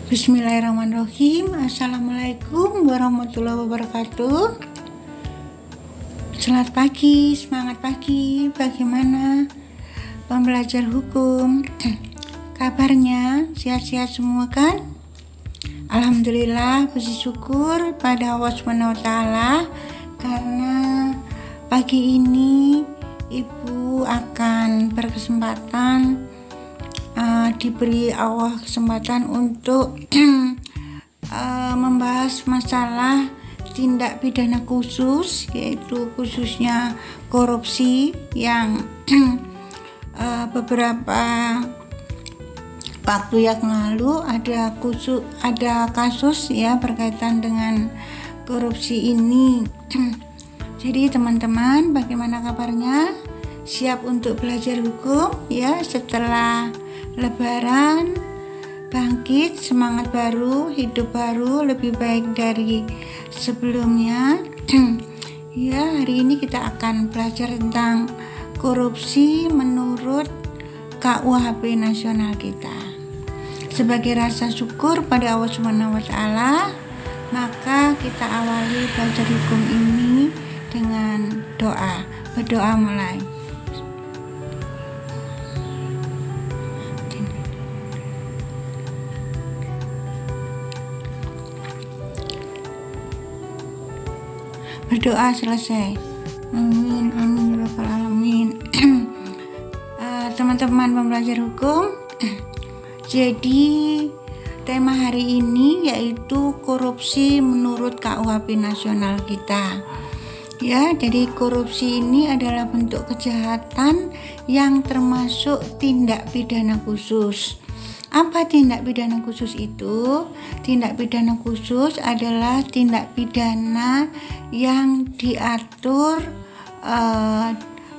Bismillahirrahmanirrahim. Assalamualaikum warahmatullahi wabarakatuh. Selamat pagi, semangat pagi. Bagaimana pembelajar hukum? Kabarnya sehat-sehat semua kan? Alhamdulillah, puji syukur pada Allah SWT karena pagi ini Ibu akan berkesempatan diberi Allah kesempatan untuk membahas masalah tindak pidana khusus, yaitu khususnya korupsi yang beberapa waktu yang lalu ada kasus ya berkaitan dengan korupsi ini. Jadi teman-teman, bagaimana kabarnya? Siap untuk belajar hukum ya setelah Lebaran, bangkit, semangat baru, hidup baru, lebih baik dari sebelumnya. Ya, hari ini kita akan belajar tentang korupsi menurut KUHP nasional kita. Sebagai rasa syukur pada Allah SWT, maka kita awali belajar hukum ini dengan doa. Berdoa mulai. Berdoa selesai. Amin, amin, ya rabbal alamin. Teman-teman pembelajar hukum, jadi tema hari ini yaitu korupsi menurut KUHP nasional kita. Ya, jadi korupsi ini adalah bentuk kejahatan yang termasuk tindak pidana khusus. Apa tindak pidana khusus itu? Tindak pidana khusus adalah tindak pidana yang diatur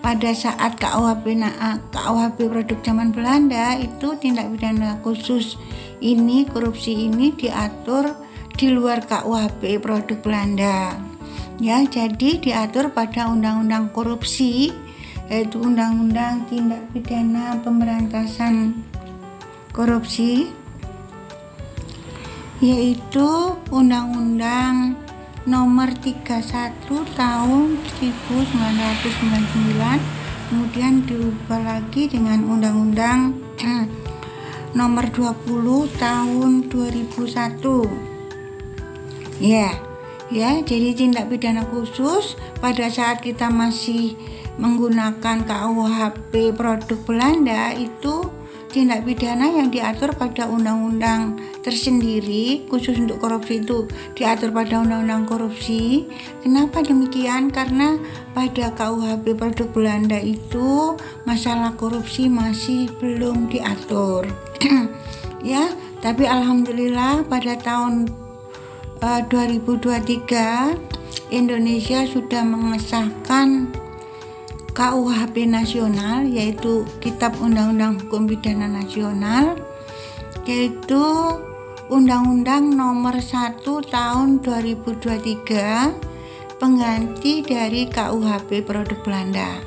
pada saat KUHP produk zaman Belanda. Itu tindak pidana khusus ini, korupsi ini diatur di luar KUHP produk Belanda. Ya, jadi diatur pada Undang-Undang Korupsi, yaitu Undang-Undang Tindak Pidana Pemberantasan Korupsi, yaitu Undang-Undang Nomor 31 Tahun 1999, kemudian diubah lagi dengan Undang-Undang Nomor 20 Tahun 2001. Ya, jadi tindak pidana khusus pada saat kita masih menggunakan KUHP produk Belanda itu tindak pidana yang diatur pada undang-undang tersendiri khusus untuk korupsi itu diatur pada undang-undang korupsi. Kenapa demikian? Karena pada KUHP produk Belanda itu masalah korupsi masih belum diatur. Ya, tapi alhamdulillah pada tahun 2023 Indonesia sudah mengesahkan KUHP nasional, yaitu Kitab Undang-Undang Hukum Pidana Nasional, yaitu Undang-Undang Nomor 1 Tahun 2023 pengganti dari KUHP produk Belanda.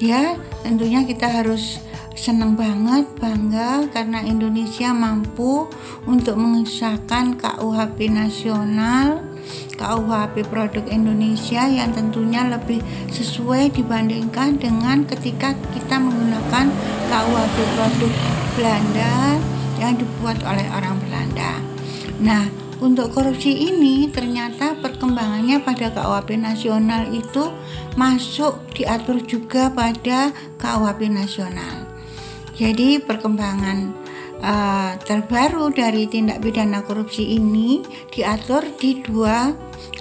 Ya, tentunya kita harus senang banget, bangga karena Indonesia mampu untuk mengesahkan KUHP nasional, KUHP produk Indonesia yang tentunya lebih sesuai dibandingkan dengan ketika kita menggunakan KUHP produk Belanda yang dibuat oleh orang Belanda. Nah, untuk korupsi ini ternyata perkembangannya pada KUHP nasional itu masuk diatur juga pada KUHP nasional. Jadi perkembangan terbaru dari tindak pidana korupsi ini diatur di dua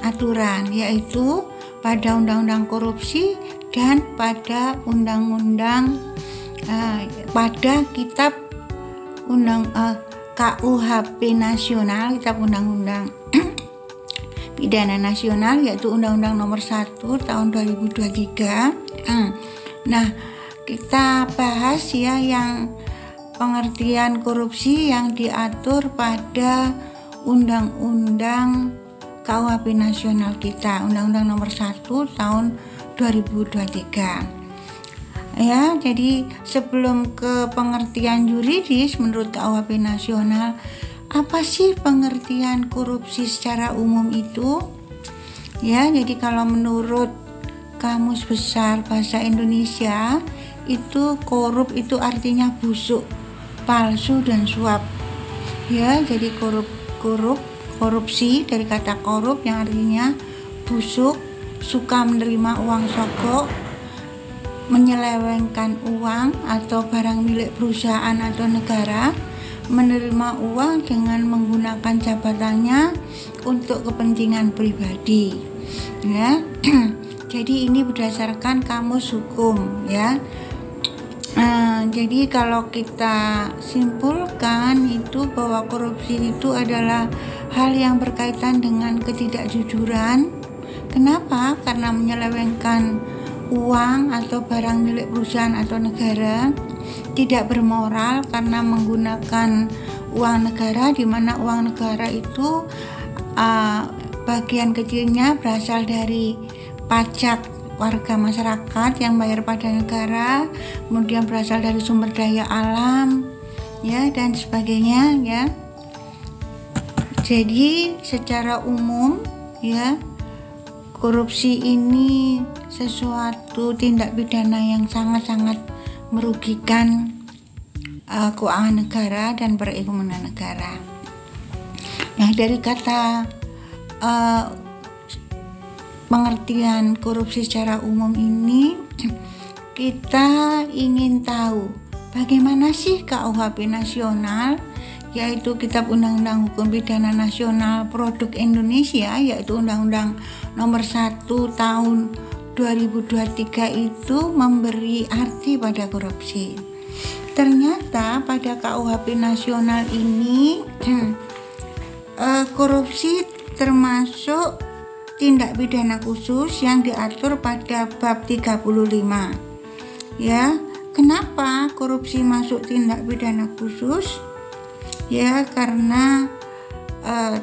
aturan, yaitu pada Undang-Undang Korupsi dan pada Undang-Undang pada Kitab KUHP nasional, Kitab Undang-Undang Pidana Nasional, yaitu Undang-Undang Nomor 1 Tahun 2023. Nah, kita bahas ya yang pengertian korupsi yang diatur pada Undang-Undang KUHP nasional kita, Undang-Undang Nomor 1 Tahun 2023. Ya, jadi sebelum ke pengertian yuridis menurut KUHP nasional, Apa sih pengertian korupsi secara umum itu? Ya, jadi kalau menurut Kamus Besar Bahasa Indonesia, itu korup itu artinya busuk, palsu dan suap. Ya, jadi korupsi dari kata korup yang artinya busuk, suka menerima uang sogok, menyelewengkan uang atau barang milik perusahaan atau negara, menerima uang dengan menggunakan jabatannya untuk kepentingan pribadi. Ya. Jadi ini berdasarkan kamus hukum, ya. Jadi kalau kita simpulkan itu bahwa korupsi itu adalah hal yang berkaitan dengan ketidakjujuran. Kenapa? Karena menyelewengkan uang atau barang milik perusahaan atau negara, tidak bermoral karena menggunakan uang negara, di mana uang negara itu bagian kecilnya berasal dari pajak warga masyarakat yang bayar pada negara, kemudian berasal dari sumber daya alam, ya, dan sebagainya, ya. Jadi secara umum, ya, korupsi ini sesuatu tindak pidana yang sangat-sangat merugikan keuangan negara dan perekonomian negara. Nah, dari kata pengertian korupsi secara umum ini, kita ingin tahu bagaimana sih KUHP nasional, yaitu Kitab Undang-Undang Hukum Pidana Nasional Produk Indonesia, yaitu Undang-Undang Nomor 1 Tahun 2023 itu memberi arti pada korupsi. Ternyata pada KUHP nasional ini korupsi termasuk tindak pidana khusus yang diatur pada bab 35. Ya, kenapa korupsi masuk tindak pidana khusus? Ya, karena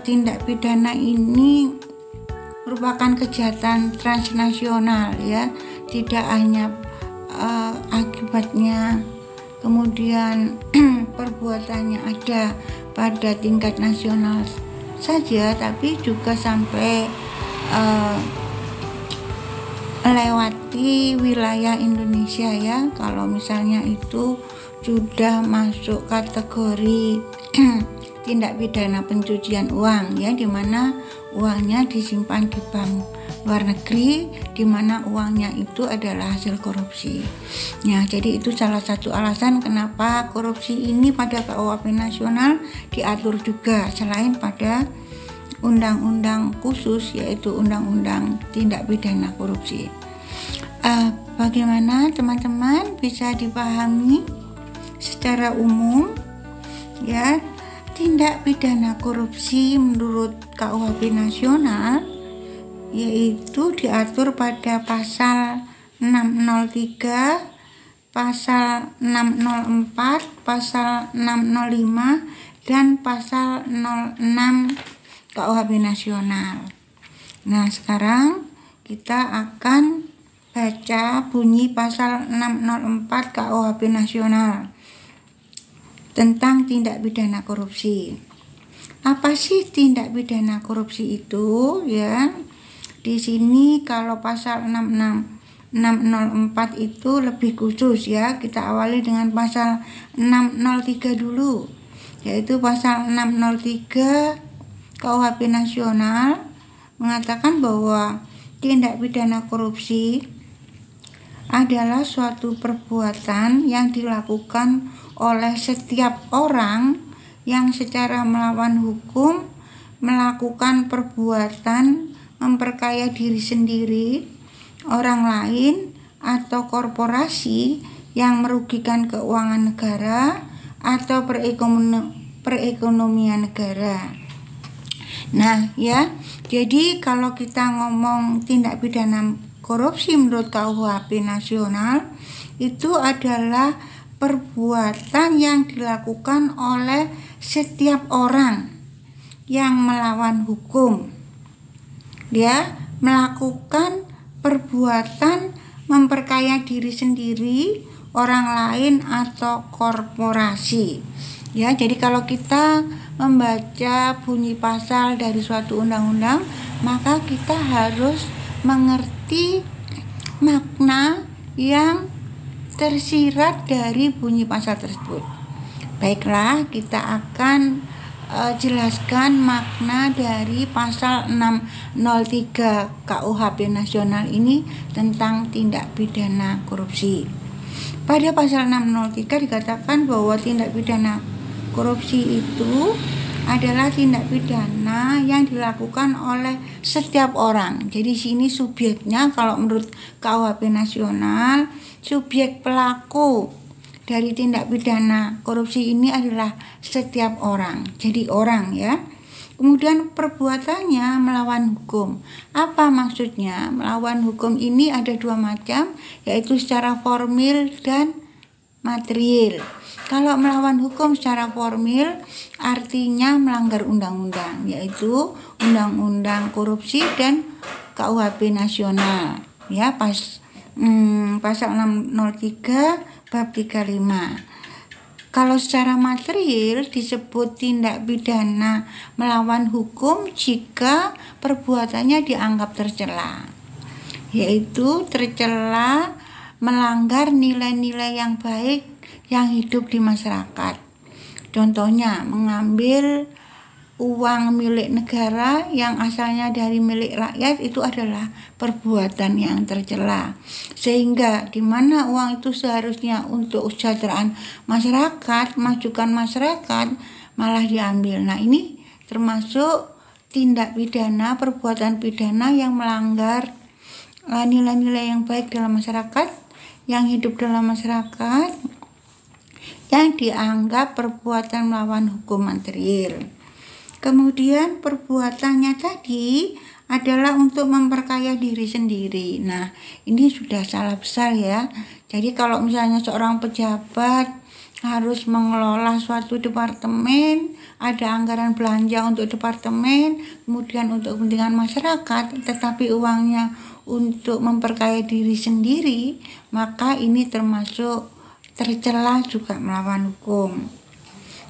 tindak pidana ini merupakan kejahatan transnasional, ya, tidak hanya akibatnya kemudian perbuatannya ada pada tingkat nasional saja, tapi juga sampai melewati wilayah Indonesia, ya. Kalau misalnya itu sudah masuk kategori tindak pidana pencucian uang, ya, di mana uangnya disimpan di bank luar negeri, di mana uangnya itu adalah hasil korupsi. Ya, jadi itu salah satu alasan kenapa korupsi ini pada KUHP nasional diatur juga selain pada undang-undang khusus, yaitu Undang-Undang Tindak Pidana Korupsi. Bagaimana teman-teman bisa dipahami secara umum, ya? Tindak pidana korupsi menurut KUHP nasional yaitu diatur pada pasal 603, pasal 604, pasal 605 dan pasal 06 KUHP nasional. Nah, sekarang kita akan baca bunyi pasal 604 KUHP nasional tentang tindak pidana korupsi. Apa sih tindak pidana korupsi itu, ya? Di sini kalau pasal 604 itu lebih khusus, ya. Kita awali dengan pasal 603 dulu, yaitu pasal 603 KUHP nasional mengatakan bahwa tindak pidana korupsi adalah suatu perbuatan yang dilakukan oleh setiap orang yang secara melawan hukum melakukan perbuatan memperkaya diri sendiri, orang lain, atau korporasi yang merugikan keuangan negara atau perekonomian negara. Nah, ya, jadi kalau kita ngomong tindak pidana korupsi menurut KUHP nasional itu adalah perbuatan yang dilakukan oleh setiap orang yang melawan hukum. Dia melakukan perbuatan memperkaya diri sendiri, orang lain, atau korporasi Ya, jadi kalau kita membaca bunyi pasal dari suatu undang-undang, maka kita harus mengerti makna yang tersirat dari bunyi pasal tersebut. Baiklah, kita akan jelaskan makna dari pasal 603 KUHP nasional ini tentang tindak pidana korupsi. Pada pasal 603 dikatakan bahwa tindak pidana korupsi itu adalah tindak pidana yang dilakukan oleh setiap orang. Jadi sini subjeknya kalau menurut KUHP nasional, subjek pelaku dari tindak pidana korupsi ini adalah setiap orang. Jadi orang ya. Kemudian perbuatannya melawan hukum. Apa maksudnya? Melawan hukum ini ada dua macam, yaitu secara formil dan material. Kalau melawan hukum secara formil artinya melanggar undang-undang, yaitu undang-undang korupsi dan KUHP nasional. Ya, pasal 603 bab 35. Kalau secara material disebut tindak pidana melawan hukum jika perbuatannya dianggap tercela, yaitu tercela melanggar nilai-nilai yang baik yang hidup di masyarakat. Contohnya mengambil uang milik negara yang asalnya dari milik rakyat, itu adalah perbuatan yang tercela. Sehingga di mana uang itu seharusnya untuk kesejahteraan masyarakat, majukan masyarakat, malah diambil. Nah, ini termasuk tindak pidana, perbuatan pidana yang melanggar nilai-nilai yang baik dalam masyarakat, yang hidup dalam masyarakat, yang dianggap perbuatan melawan hukum material. Kemudian perbuatannya tadi adalah untuk memperkaya diri sendiri. Nah, ini sudah salah besar ya. Jadi kalau misalnya seorang pejabat harus mengelola suatu departemen, ada anggaran belanja untuk departemen, kemudian untuk kepentingan masyarakat, tetapi uangnya untuk memperkaya diri sendiri, maka ini termasuk tercela juga melawan hukum.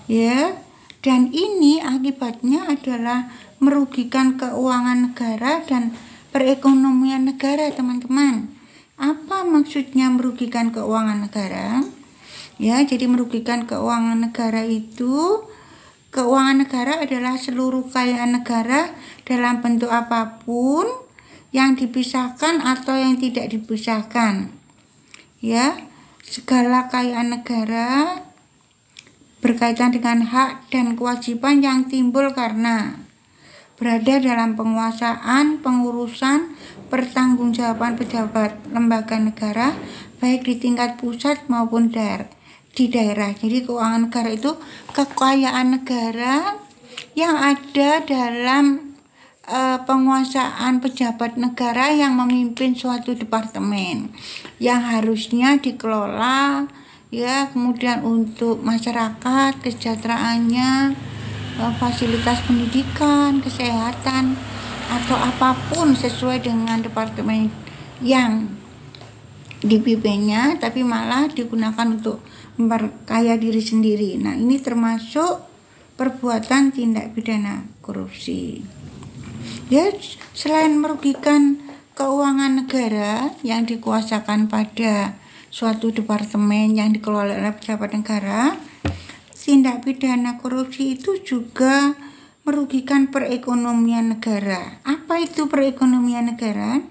Ya, dan ini akibatnya adalah merugikan keuangan negara dan perekonomian negara, teman-teman. Apa maksudnya merugikan keuangan negara? Ya, jadi merugikan keuangan negara itu, keuangan negara adalah seluruh kekayaan negara dalam bentuk apapun yang dipisahkan atau yang tidak dipisahkan. Ya, segala kekayaan negara berkaitan dengan hak dan kewajiban yang timbul karena berada dalam penguasaan, pengurusan, pertanggungjawaban pejabat lembaga negara, baik di tingkat pusat maupun di daerah. Jadi keuangan negara itu kekayaan negara yang ada dalam penguasaan pejabat negara yang memimpin suatu departemen yang harusnya dikelola ya, kemudian untuk masyarakat, kesejahteraannya, fasilitas pendidikan, kesehatan, atau apapun sesuai dengan departemen yang dipimpinnya, tapi malah digunakan untuk memperkaya diri sendiri. Nah, ini termasuk perbuatan tindak pidana korupsi. Ya, selain merugikan keuangan negara yang dikuasakan pada suatu departemen yang dikelola oleh pejabat negara, tindak pidana korupsi itu juga merugikan perekonomian negara. Apa itu perekonomian negara?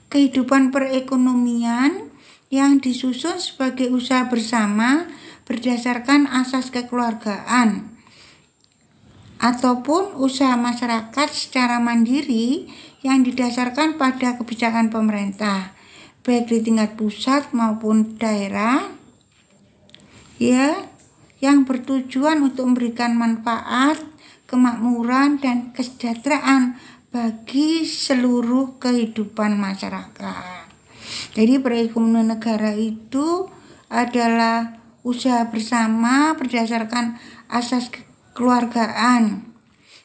Kehidupan perekonomian yang disusun sebagai usaha bersama berdasarkan asas kekeluargaan ataupun usaha masyarakat secara mandiri yang didasarkan pada kebijakan pemerintah, baik di tingkat pusat maupun daerah, ya, yang bertujuan untuk memberikan manfaat, kemakmuran, dan kesejahteraan bagi seluruh kehidupan masyarakat. Jadi perekonomian negara itu adalah usaha bersama berdasarkan asas kekeluargaan,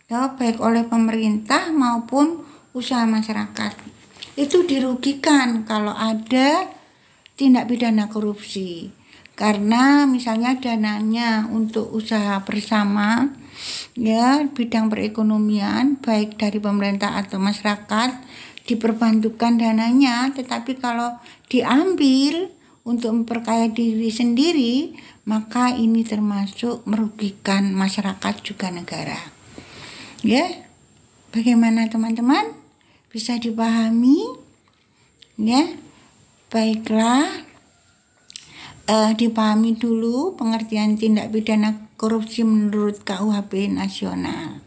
ya, baik oleh pemerintah maupun usaha masyarakat. Itu dirugikan kalau ada tindak pidana korupsi. Karena misalnya dananya untuk usaha bersama, ya, bidang perekonomian baik dari pemerintah atau masyarakat diperbantukan dananya, tetapi kalau diambil untuk memperkaya diri sendiri, maka ini termasuk merugikan masyarakat juga negara. Ya, bagaimana teman-teman? Bisa dipahami? Ya, baiklah. Dipahami dulu pengertian tindak pidana korupsi menurut KUHP nasional.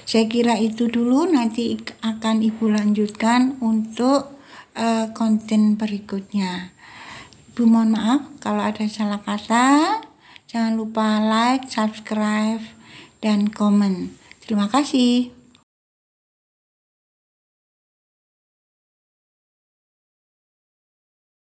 Saya kira itu dulu, nanti akan Ibu lanjutkan untuk konten berikutnya. Ibu mohon maaf kalau ada salah kata. Jangan lupa like, subscribe, dan komen. Terima kasih.